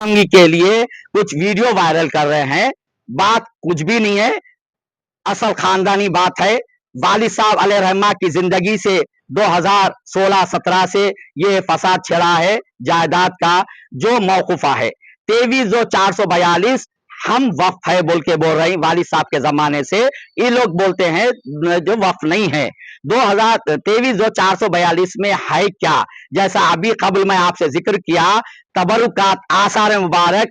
के लिए कुछ वीडियो वायरल कर रहे हैं। बात कुछ भी नहीं है, असल खानदानी बात है। वालिद साहब अलैहिर्रहमा की जिंदगी से 2016-17 से ये फसाद छिड़ा है जायदाद का, जो मौकूफा है। 23/442 हम वक्फ है बोल के बोल रही वालिद साहब के जमाने से, ये लोग बोलते हैं जो वक्फ नहीं है। 2023/442 में है क्या? जैसा अभी कबल मैं आपसे जिक्र किया, तबरुकात आसार मुबारक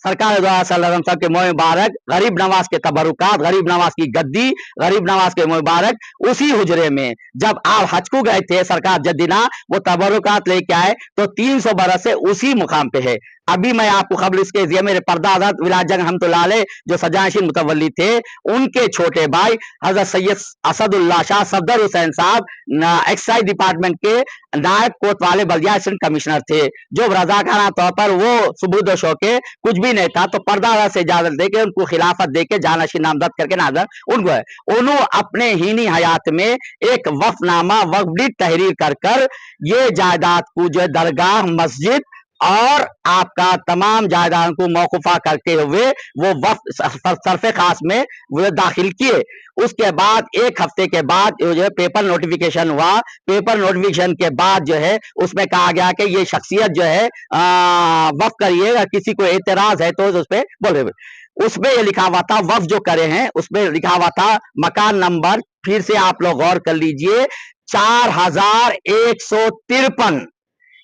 सरकार सल्लल्लाहु अलैहि वसल्लम के मुबारक, गरीब नवाज के तबरुकात, गरीब नवाज की गद्दी, गरीब नवाज के मुबारक, उसी हुजरे में जब आप हज को गए थे सरकार जद्दीना, वो तबरुकात लेके आए तो 300 बरस से उसी मुकाम पे है। अभी मैं आपको खबर इसके ये मेरे पर्दा हजरत विलायत जंग रहमतुल्लाह अलैह जो सजानशीन मुतवल्ली थे, उनके छोटे भाई हजरत सैयद असदुल्लाह शाह सफदर हुसैन साहब एक्साइज डिपार्टमेंट के नायब कोतवाली बल्दिया असिस्टेंट कमिश्नर थे, जो रजाकाना तौर पर वो सुबूत शौके कुछ भी नहीं था तो पर्दा से इजाजत देके उनको खिलाफत देके जानशीन नामजद करके नाजर उनको उन्होंने अपने हीनी हयात में एक वफनामा वक्फ तहरीर कर ये जायदाद को जो दरगाह मस्जिद और आपका तमाम जायदाद को मौकूफा करके हुए वो वक्त सरफे खास में वो दाखिल किए। उसके बाद एक हफ्ते के बाद जो है पेपर नोटिफिकेशन हुआ। पेपर नोटिफिकेशन के बाद जो है उसमें कहा गया कि ये शख्सियत जो है वक्फ करिए, अगर किसी को एतराज है तो उस पर बोले। उसमें ये लिखा हुआ था वक्फ जो करे हैं, उसमें लिखा हुआ था मकान नंबर, फिर से आप लोग गौर कर लीजिए, 4153।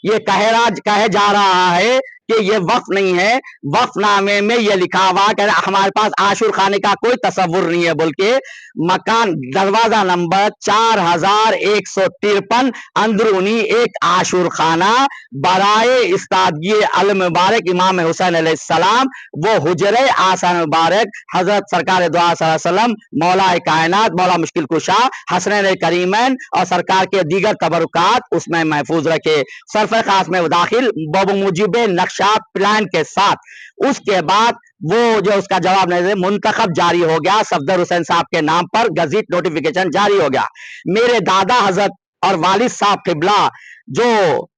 ये कहे जा रहा है कि ये वक्फ नहीं है। वक्फनामे में ये लिखा हुआ कि हमारे पास आशुर खाने का कोई तस्वुर नहीं है बोल के। मकान दरवाजा नंबर 4153, अंदरूनी एक आशुर खाना बराए इस्तादगी अल मुबारक इमाम हुसैन अलैहिस्सलाम, वो हुजरे आसान मुबारक हजरत सरकार दो वसल्लम मौला कायनात मौला मुश्किल कुशा हसनैन करीमैन और सरकार के दीगर तबरुकात उसमें महफूज रखे। सरफे खास में दाखिल बमुजिब नक्शा प्लान के साथ। उसके बाद वो जो उसका जवाब नहीं दे, मुंतखब जारी हो गया सफदर हुसैन साहब के नाम पर, गजीट नोटिफिकेशन जारी हो गया। मेरे दादा हजरत और वालिद साहब किबला जो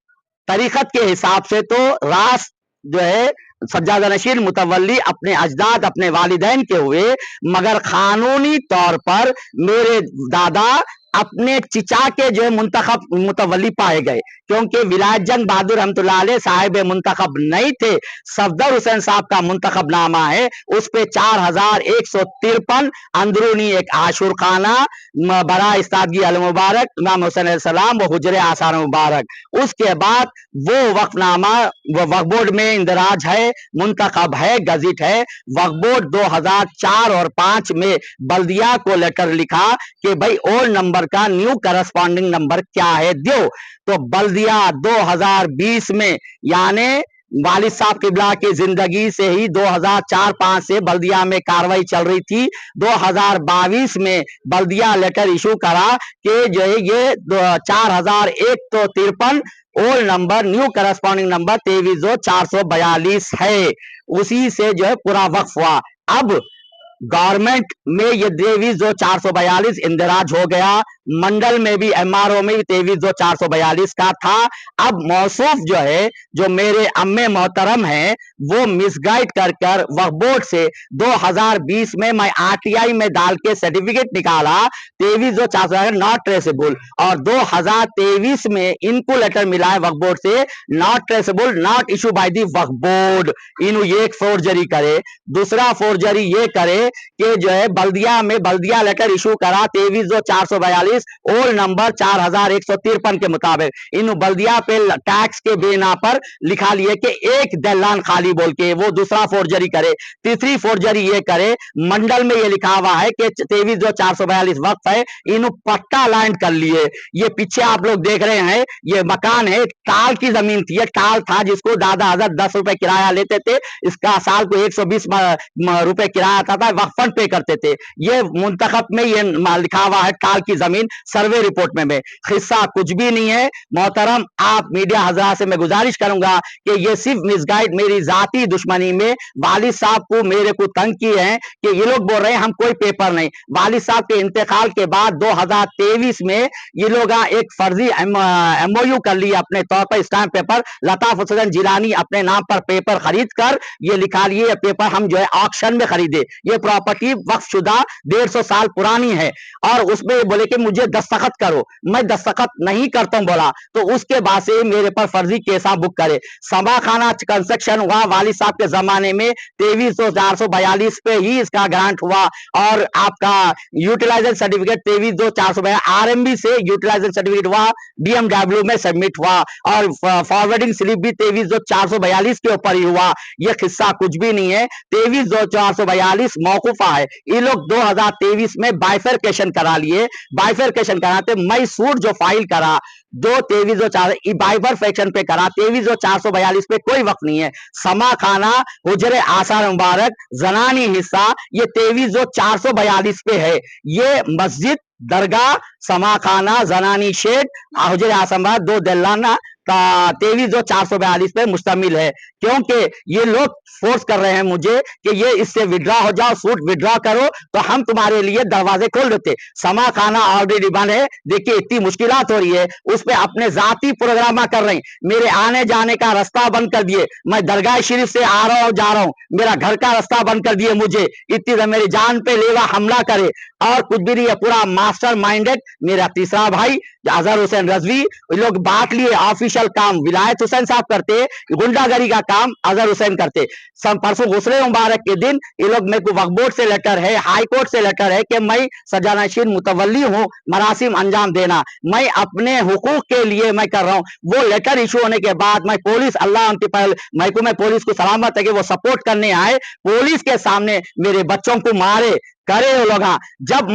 तरीकत के हिसाब से तो रास जो है सज्जादा नशीन मुतवल्ली अपने अजदाद अपने वालिदैन के हुए, मगर कानूनी तौर पर मेरे दादा अपने चिचा के जो मुंतखब मुतवल्ली पाए गए, क्योंकि विलायत जंग बहादुर रहमतुल्लाह अलैह साहिब मुंतखब नहीं थे। सफदर हुसैन साहब का मुंतखब नामा है, उस पे 4153 अंदरूनी एक आशुर खाना बरा इस्तादगी अल मुबारक इमाम हुसैन सलाम वो हुजरे आसार मुबारक। उसके बाद वो वक्फनामा वो वक्फ बोर्ड में इंदराज है, मुंतखब है, गजिट है। वक्फ बोर्ड 2004 और 5 में बल्दिया को लेटर लिखा कि भाई ओल्ड नंबर का न्यू करस्पॉन्डिंग नंबर क्या है दो। तो बल्दिया 2020 में यानी वालिद साहब किबला की जिंदगी से ही 2004-5 से बल्दिया में कार्रवाई चल रही थी। 2022 में बल्दिया लेटर इशू करा कि जो है ये 4153 old number new corresponding number 23/442 है, उसी से जो है पूरा वक्फ हुआ। अब गवर्नमेंट में ये 23/442 इंदराज हो गया, मंडल में भी एमआरओ में भी 23/442 का था। अब मौसूफ जो है जो मेरे अम्मे मोहतरम हैं वो मिसगाइड कर वक्फ बोर्ड से 2020 में मैं आरटीआई में डाल के सर्टिफिकेट निकाला 23/442 नॉट ट्रेसेबल, और 2023 में इनको लेटर मिला है वक्फ बोर्ड से not traceable not issue by the Waqf board. इन ये एक फोर्जरी करे, दूसरा फोर्जरी ये करे कि जो है बल्दिया में बल्दिया लेटर इशू करा 23/442 ओल्ड नंबर 4153 के मुताबिक। इन बल्दिया पे टैक्स के बिना पर लिखा लिए कि एक दलान खाली बोल के, वो दूसरा फोर्जरी करे। तीसरी फोर्जरी ये करे, मंडल में ये लिखा हुआ है कि 23/442 वक्त है, इन पट्टा लैंड कर लिए। ये पीछे आप लोग देख रहे हैं ये मकान है, टाल की जमीन थी, टाल था जिसको दादा हजरत 10 रुपए किराया लेते थे, इसका साल को 120 रुपए किराया आता था। वक्फ फंड पे करते थे। ये मुंतखब में ये लिखा हुआ है काल की जमीन सर्वे रिपोर्ट में हिस्सा कुछ भी नहीं है। मोहतरम आप मीडिया हजरात से मैं गुजारिश करूंगा कि ये सिर्फ मिसगाइड मेरी जाती दुश्मनी में वालिद साहब को मेरे को तंग किए हैं कि ये लोग बोल रहे हैं हम कोई पेपर नहीं। वालिद साहब के इंतकाल के बाद 2023 में ये लोग एक फर्जी एमओयू कर लिया अपने तौर पर स्टैंप पेपर, लताफ हुसैन जिलानी अपने नाम पर पेपर खरीद कर ये लिखा लिए पेपर हम जो है ऑक्शन में खरीदे। ये प्रॉपर्टी वक्फ शुदा 150 साल पुरानी है और उसमें बोले कि मुझे दस्तखत करो, मैं दस्तखत नहीं करता हूं बोला, तो उसके बाद से मेरे पर फर्जी केसा बुक करे। समा खाना कंस्ट्रक्शन हुआ वालिद साहब के जमाने में 23/442 पे ही इसका ग्रांट हुआ और आपका यूटिलाइजेशन सर्टिफिकेट 23/442 आरएमबी से यूटिलाइजेशन सर्टिफिकेट हुआ, डीएमडब्ल्यू में सबमिट हुआ और फॉरवर्डिंग स्लिप भी 23/442 के ऊपर ही हुआ। यह किस्सा कुछ भी नहीं है। 23/442 मौकूफा है। ये लोग 2023 में बाइफरकेशन करा लिए। बाइफरकेशन कराते मैं सूट जो फाइल करा 23/4 बाइफरकेशन पे करा, 23/442 पे कोई वक्त नहीं है। समा खाना हुजरे आसार मुबारक जनानी हिस्सा ये 23/442 पे है। ये मस्जिद दरगाह समा खाना जनानी शेड हुजरे आसम 2 दल्लाना 23/442 पे मुश्तमिल है। क्योंकि ये लोग फोर्स कर रहे हैं मुझे कि ये इससे विड्रॉ हो जाओ, सूट विड्रॉ करो तो हम तुम्हारे लिए दरवाजे खोल देते। समा खाना ऑलरेडी बंद है। देखिए इतनी मुश्किलात हो रही है, उस पर अपने जाती प्रोग्राम कर रहे हैं। मेरे आने जाने का रास्ता बंद कर दिए। मैं दरगाह शरीफ से आ रहा हूं जा रहा हूं, मेरा घर का रास्ता बंद कर दिए मुझे। इतनी मेरी जान पे लेवा हमला करे और कुछ भी नहीं है। पूरा मास्टर माइंडेड मेरा तीसरा भाई अजहर हुसैन रजवी, लोग बांट लिए। ऑफिशियल काम विलायत हुसैन साहब करते, गुंडागरी का काम अजहर हुसैन करते। परसों गुस्रे मुबारक के दिन ये लोग मेरे को वक्फ बोर्ड से लेटर है, हाई कोर्ट से लेटर है कि मैं सजानशीन मुतवल्ली हूं, मरासिम अंजाम देना मैं अपने हुकूक के लिए मैं कर रहा हूं। वो लेटर इशू होने के बाद मैं पुलिस अल्लाह उनकी मैं पुलिस को सलामत है कि वो सपोर्ट करने आए, पुलिस के सामने मेरे बच्चों को मारे करे वो लोग। जब मैं